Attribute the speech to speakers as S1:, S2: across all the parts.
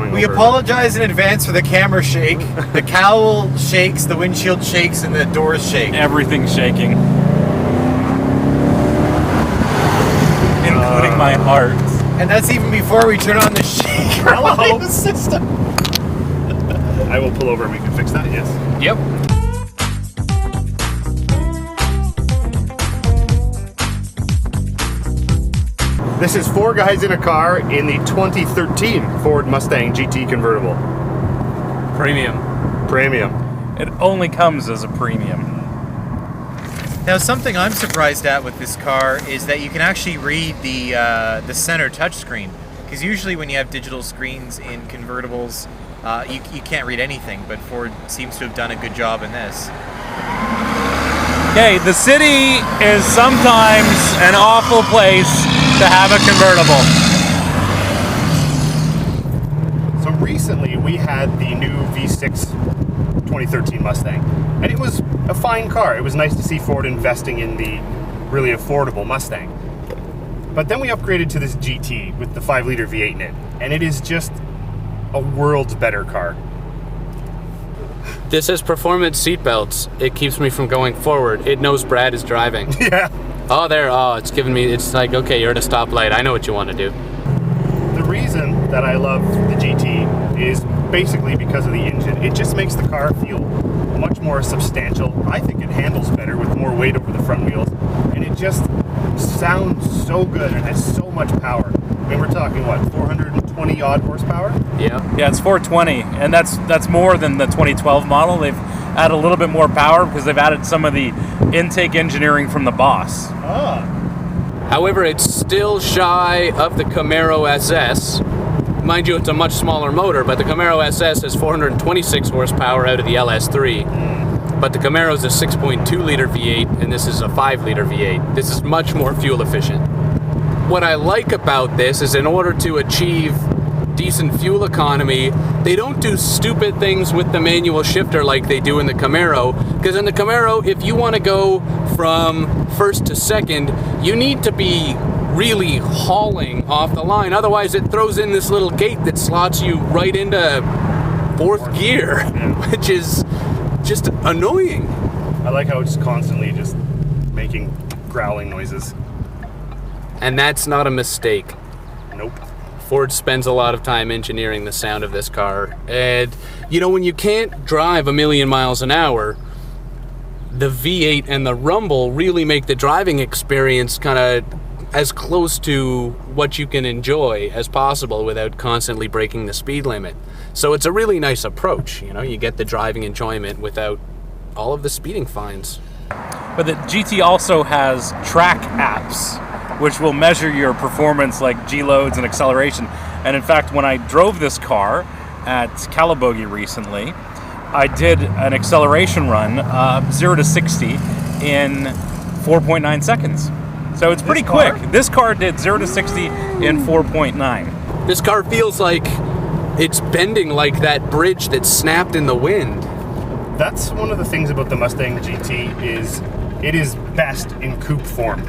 S1: going
S2: We
S1: over.
S2: apologize in advance for the camera shake. The cowl shakes, the windshield shakes, and the doors shake.
S3: Everything's shaking. Including my heart.
S2: And that's even before we turn on the shaker audio system.
S1: I will pull over and we can fix that, yes.
S2: Yep.
S1: This is 4 guys in a car in the 2013 Ford Mustang GT convertible.
S3: Premium.
S1: Premium.
S3: It only comes as a premium.
S2: Now, something I'm surprised at with this car is that you can actually read the center touchscreen. Because usually when you have digital screens in convertibles, you can't read anything, but Ford seems to have done a good job in this.
S3: Okay, the city is sometimes an awful place to have a convertible.
S1: So recently we had the new V6 2013 Mustang, and it was a fine car. It was nice to see Ford investing in the really affordable Mustang. But then we upgraded to this GT with the 5-liter V8 in it, and it is just a world's better car.
S4: This has performance seatbelts. It keeps me from going forward. It knows Brad is driving.
S1: Yeah.
S4: Oh, there. Oh, it's giving me. It's like, okay, you're at a stoplight. I know what you want to do.
S1: The reason that I love the GT is basically because of the engine. It just makes the car feel much more substantial. I think it handles better with more weight over the front wheels, and it just sounds so good and has so much power. I mean, we're talking, what, 420 odd horsepower?
S4: Yeah.
S3: Yeah, it's 420, and that's more than the 2012 model. They've added a little bit more power because they've added some of the intake engineering from the Boss.
S1: Ah.
S4: However, it's still shy of the Camaro SS. Mind you, it's a much smaller motor, but the Camaro SS has 426 horsepower out of the LS3. But the Camaro is a 6.2-liter V8, and this is a 5-liter V8. This is much more fuel efficient. What I like about this is in order to achieve decent fuel economy, they don't do stupid things with the manual shifter like they do in the Camaro. Because in the Camaro, if you want to go from first to second, you need to be really hauling off the line. Otherwise, it throws in this little gate that slots you right into fourth gear, which is just annoying.
S1: I like how it's constantly just making growling noises.
S4: And that's not a mistake.
S1: Nope.
S4: Ford spends a lot of time engineering the sound of this car. And, you know, when you can't drive a million miles an hour, the V8 and the Rumble really make the driving experience kind of as close to what you can enjoy as possible without constantly breaking the speed limit. So it's a really nice approach. You know, you get the driving enjoyment without all of the speeding fines.
S3: But the GT also has track apps, which will measure your performance like G-loads and acceleration. And in fact, when I drove this car at Calabogie recently, I did an acceleration run, 0 to 60 in 4.9 seconds. So it's pretty quick. This car did 0 to 60 in 4.9.
S4: This car feels like it's bending like that bridge that snapped in the wind.
S1: That's one of the things about the Mustang GT is it is best in coupe form.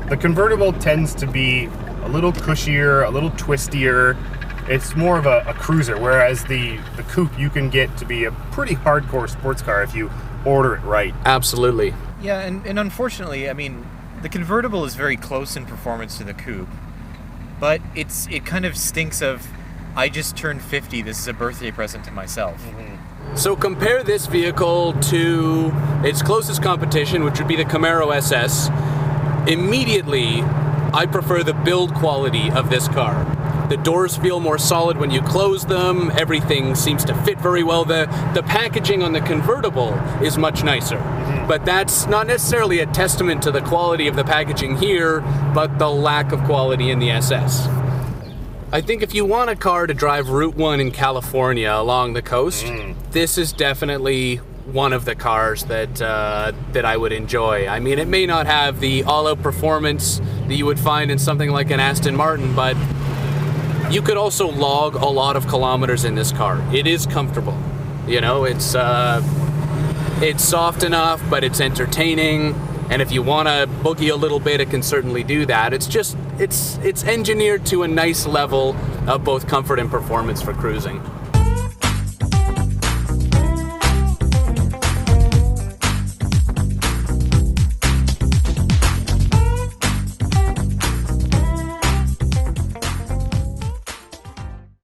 S1: The convertible tends to be a little cushier, a little twistier. It's more of a cruiser, whereas the coupe you can get to be a pretty hardcore sports car if you order it right.
S4: Absolutely.
S2: Yeah, and unfortunately, I mean, the convertible is very close in performance to the coupe, but it kind of stinks of, I just turned 50, this is a birthday present to myself.
S1: Mm-hmm.
S4: So compare this vehicle to its closest competition, which would be the Camaro SS. Immediately, I prefer the build quality of this car. The doors feel more solid when you close them. Everything seems to fit very well. The packaging on the convertible is much nicer. Mm-hmm. But that's not necessarily a testament to the quality of the packaging here, but the lack of quality in the SS. I think if you want a car to drive Route 1 in California along the coast, this is definitely one of the cars that I would enjoy. I mean, it may not have the all-out performance that you would find in something like an Aston Martin, but you could also log a lot of kilometers in this car. It is comfortable. You know, it's soft enough, but it's entertaining. And if you want to boogie a little bit, it can certainly do that. It's engineered to a nice level of both comfort and performance for cruising.